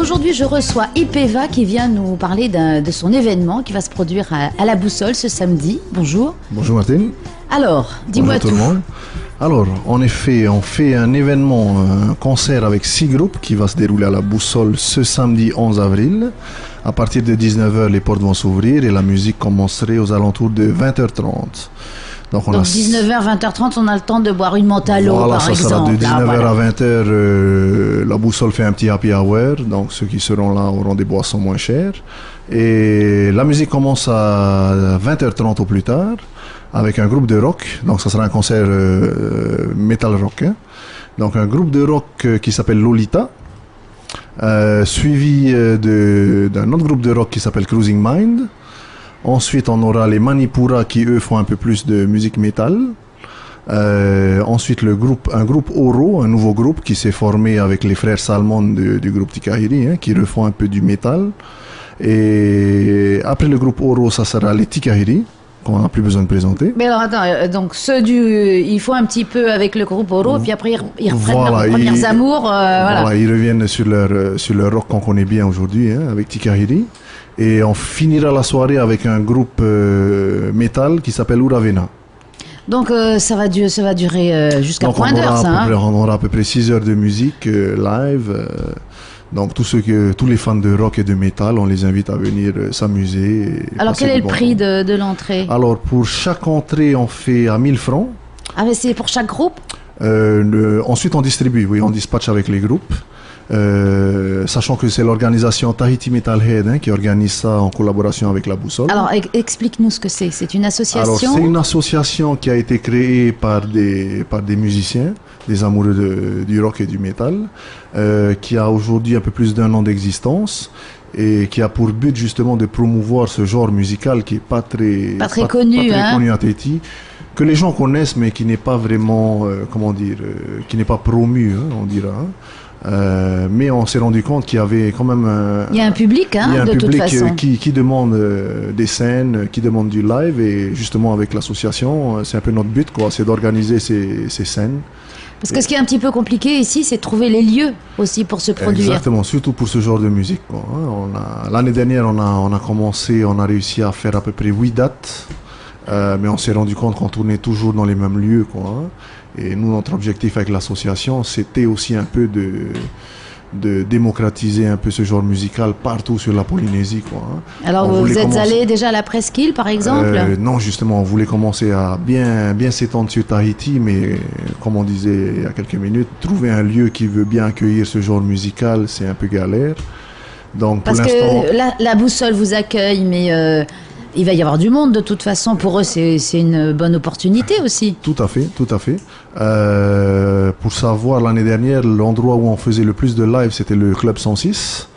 aujourd'hui, je reçois Ipeva qui vient nous parler de son événement qui va se produire à la Boussole ce samedi. Bonjour. Bonjour Martine. Alors, dis-moi tout. Bonjour tout le monde. Alors, en effet, on fait un événement, un concert avec 6 groupes qui va se dérouler à la Boussole ce samedi 11 avril. À partir de 19h, les portes vont s'ouvrir et la musique commencerait aux alentours de 20h30. Donc 19h, 20h30, on a le temps de boire une menthe à l'eau, voilà, par ça exemple. Sera de 19h voilà. à 20h, la Boussole fait un petit happy hour, donc ceux qui seront là auront des boissons moins chères. Et la musique commence à 20h30 au plus tard, avec un groupe de rock, donc ça sera un concert metal rock. Hein. Donc un groupe de rock qui s'appelle Lolita, suivi d'un autre groupe de rock qui s'appelle Cruising Mind. Ensuite, on aura les Manipura qui, eux, font un peu plus de musique métal. Ensuite, un groupe Oro, un nouveau groupe qui s'est formé avec les frères Salmon du groupe Tikahiri, hein, qui refont un peu du métal. Et après le groupe Oro, ça sera les Tikahiri, qu'on n'a plus besoin de présenter. Mais alors, attends, donc ils font un petit peu avec le groupe Oro, puis après, ils reprennent leurs premiers amours. Voilà, ils reviennent sur leur rock qu'on connaît bien aujourd'hui, hein, avec Tikahiri. Et on finira la soirée avec un groupe métal qui s'appelle Uravena. Donc ça va durer jusqu'à point d'heure, ça. On aura à peu près 6 heures de musique live. Donc tous les fans de rock et de métal, on les invite à venir s'amuser. Alors quel est le prix de l'entrée? Alors pour chaque entrée, on fait à 1000 francs. Ah mais c'est pour chaque groupe? Ensuite on distribue, oui, on dispatche avec les groupes. Sachant que c'est l'organisation Tahiti Metalhead, hein, qui organise ça en collaboration avec la Boussole. Alors explique-nous ce que c'est. C'est une association? Alors c'est une association qui a été créée par des musiciens, des amoureux du rock et du métal, qui a aujourd'hui un peu plus d'1 an d'existence et qui a pour but justement de promouvoir ce genre musical qui est pas très connu à Tahiti, que les gens connaissent mais qui n'est pas vraiment qui n'est pas promu, hein, on dira. Mais on s'est rendu compte qu'il y avait quand même il y a un public, hein, de toute façon, qui demande des scènes, qui demande du live, et justement avec l'association, c'est un peu notre but, quoi, c'est d'organiser ces scènes. Parce que ce qui est un petit peu compliqué ici, c'est de trouver les lieux aussi pour se produire. Exactement, surtout pour ce genre de musique, quoi, hein. L'année dernière, on a réussi à faire à peu près 8 dates, mais on s'est rendu compte qu'on tournait toujours dans les mêmes lieux, quoi, hein. Et nous, notre objectif avec l'association, c'était aussi un peu de démocratiser un peu ce genre musical partout sur la Polynésie, quoi, hein. Alors vous êtes allé déjà à la Presqu'île, par exemple? Non, justement, on voulait commencer à bien s'étendre sur Tahiti, mais comme on disait il y a quelques minutes, trouver un lieu qui veut bien accueillir ce genre musical, c'est un peu galère. Donc, parce que la Boussole vous accueille, mais il va y avoir du monde de toute façon. Pour eux, c'est une bonne opportunité aussi. Tout à fait, tout à fait. Pour savoir, l'année dernière, l'endroit où on faisait le plus de live, c'était le Club 106.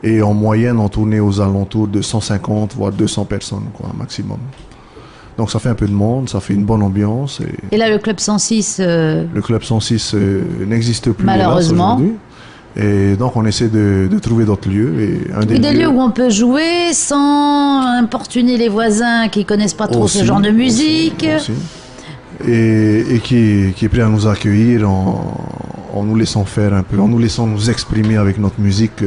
Et en moyenne, on tournait aux alentours de 150, voire 200 personnes, quoi, maximum. Donc ça fait un peu de monde, ça fait une bonne ambiance. Et là, le Club 106... Le Club 106 n'existe plus, malheureusement, aujourd'hui. Et donc on essaie de trouver d'autres lieux. Et des lieux où on peut jouer sans importuner les voisins qui connaissent pas trop ce genre de musique. Aussi. Et qui est prêt à nous accueillir en nous laissant faire un peu, en nous laissant nous exprimer avec notre musique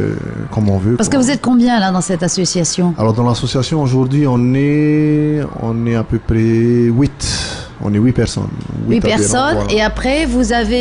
comme on veut. Parce que vous êtes combien là dans cette association? Alors dans l'association aujourd'hui, on est à peu près 8. On est 8 personnes. 8 personnes, voilà. Et après,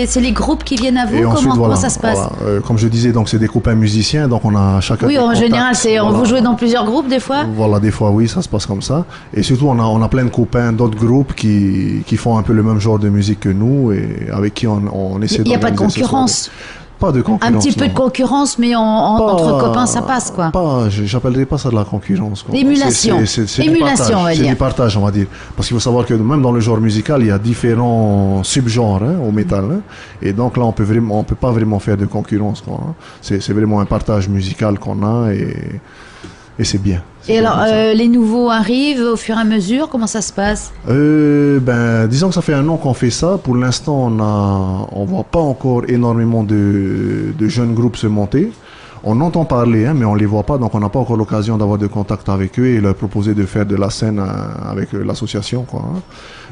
c'est les groupes qui viennent à vous? Comment ça se passe? Voilà. Comme je disais, donc c'est des copains musiciens, donc on a chacun... Oui, en général, vous jouez dans plusieurs groupes des fois? Voilà, des fois oui, ça se passe comme ça. Et surtout, on a plein de copains d'autres groupes qui font un peu le même genre de musique que nous et avec qui on essaie de... Il n'y a pas de concurrence? Pas de concurrence. Un petit peu de concurrence, mais entre copains, ça passe, quoi. J'appellerais pas ça de la concurrence, quoi. L'émulation. Émulation, on va dire. C'est du partage, on va dire. Parce qu'il faut savoir que même dans le genre musical, il y a différents subgenres, hein, au métal, hein. Et donc là, on peut pas vraiment faire de concurrence, quoi, hein. C'est vraiment un partage musical qu'on a et c'est bien. Et alors, les nouveaux arrivent au fur et à mesure? Comment ça se passe? Disons que ça fait 1 an qu'on fait ça. Pour l'instant, on voit pas encore énormément de jeunes groupes se monter. On entend parler, hein, mais on les voit pas, donc on n'a pas encore l'occasion d'avoir de contact avec eux et leur proposer de faire de la scène avec l'association, quoi, hein.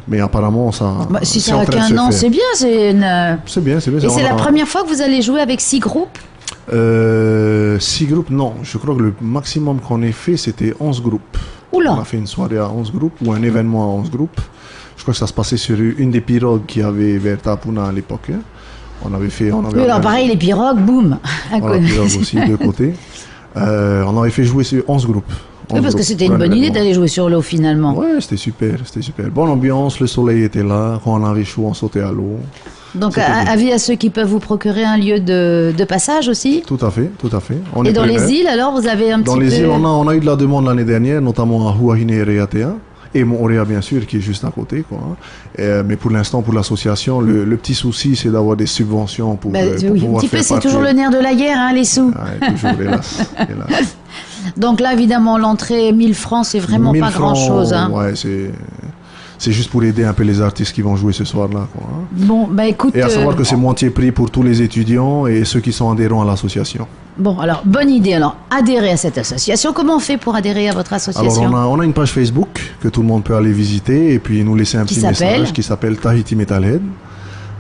Mais apparemment, ça... si ça a qu'un an, c'est bien. C'est bien. Et c'est la première fois que vous allez jouer avec 6 groupes? 6 groupes, non. Je crois que le maximum qu'on ait fait, c'était 11 groupes. Oula. On a fait une soirée à 11 groupes ou un événement à 11 groupes. Je crois que ça se passait sur une des pirogues qu'il y avait vers Tapuna à l'époque. Hein. On avait Oui, alors pareil, les pirogues, boum. Voilà, pirogues aussi, de côté. On avait fait jouer sur 11 groupes. Oui, parce que c'était une bonne idée d'aller jouer sur l'eau finalement. Ouais, c'était super, c'était super. Bonne ambiance, le soleil était là. Quand on avait chaud, on sautait à l'eau. Donc, avis à ceux qui peuvent vous procurer un lieu de passage aussi. Tout à fait, tout à fait. Et dans les îles, alors, vous avez un petit peu... Dans les îles, on a eu de la demande l'année dernière, notamment à Huahine et Reatea. Et Moorea, bien sûr, qui est juste à côté, quoi. Mais pour l'instant, pour l'association, le petit souci, c'est d'avoir des subventions pour, oui, pouvoir un petit peu, c'est partie. toujours le nerf de la guerre, hein, les sous. Ouais, toujours, hélas, hélas. Donc là, évidemment, l'entrée 1000 francs, c'est vraiment pas grand-chose. Hein. Ouais, c'est juste pour aider un peu les artistes qui vont jouer ce soir-là. Quoi, hein. Bon, bah écoute... Et à savoir que c'est moitié prix pour tous les étudiants et ceux qui sont adhérents à l'association. Bon, alors, bonne idée. Alors, adhérer à cette association. Comment on fait pour adhérer à votre association? Alors, on a une page Facebook que tout le monde peut aller visiter et puis nous laisser un petit message qui s'appelle Tahiti Metalhead.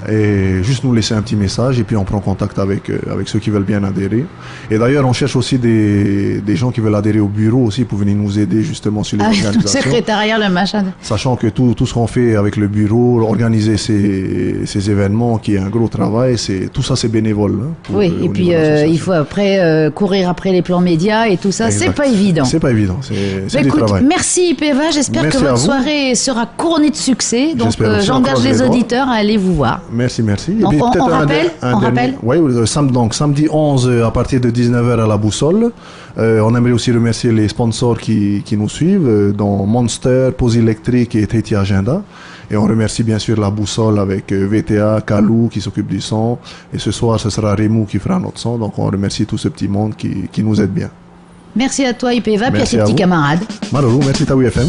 Et juste nous laisser un petit message et puis on prend contact avec ceux qui veulent bien adhérer. Et d'ailleurs, on cherche aussi des gens qui veulent adhérer au bureau aussi pour venir nous aider justement sur les organisations. Le secrétariat, le machin. Sachant que tout ce qu'on fait avec le bureau, organiser ces événements qui est un gros travail, tout ça c'est bénévole. Hein, oui, et puis il faut après courir après les plans médias et tout ça, c'est pas évident. C'est pas évident, c'est du travail. Merci Ipeva, j'espère que votre soirée sera couronnée de succès. Donc j'engage les auditeurs à aller vous voir. Merci. Donc, et puis, on rappelle Oui, samedi 11 à partir de 19h à la Boussole. On aimerait aussi remercier les sponsors qui nous suivent, dont Monster, Pause Électrique et Tahiti Agenda. Et on remercie bien sûr la Boussole avec VTA, Kalou qui s'occupe du son. Et ce soir, ce sera Remou qui fera notre son. Donc on remercie tout ce petit monde qui nous aide bien. Merci à toi Ipeva, puis à tes petits camarades. Malheureux, merci Taoui FM.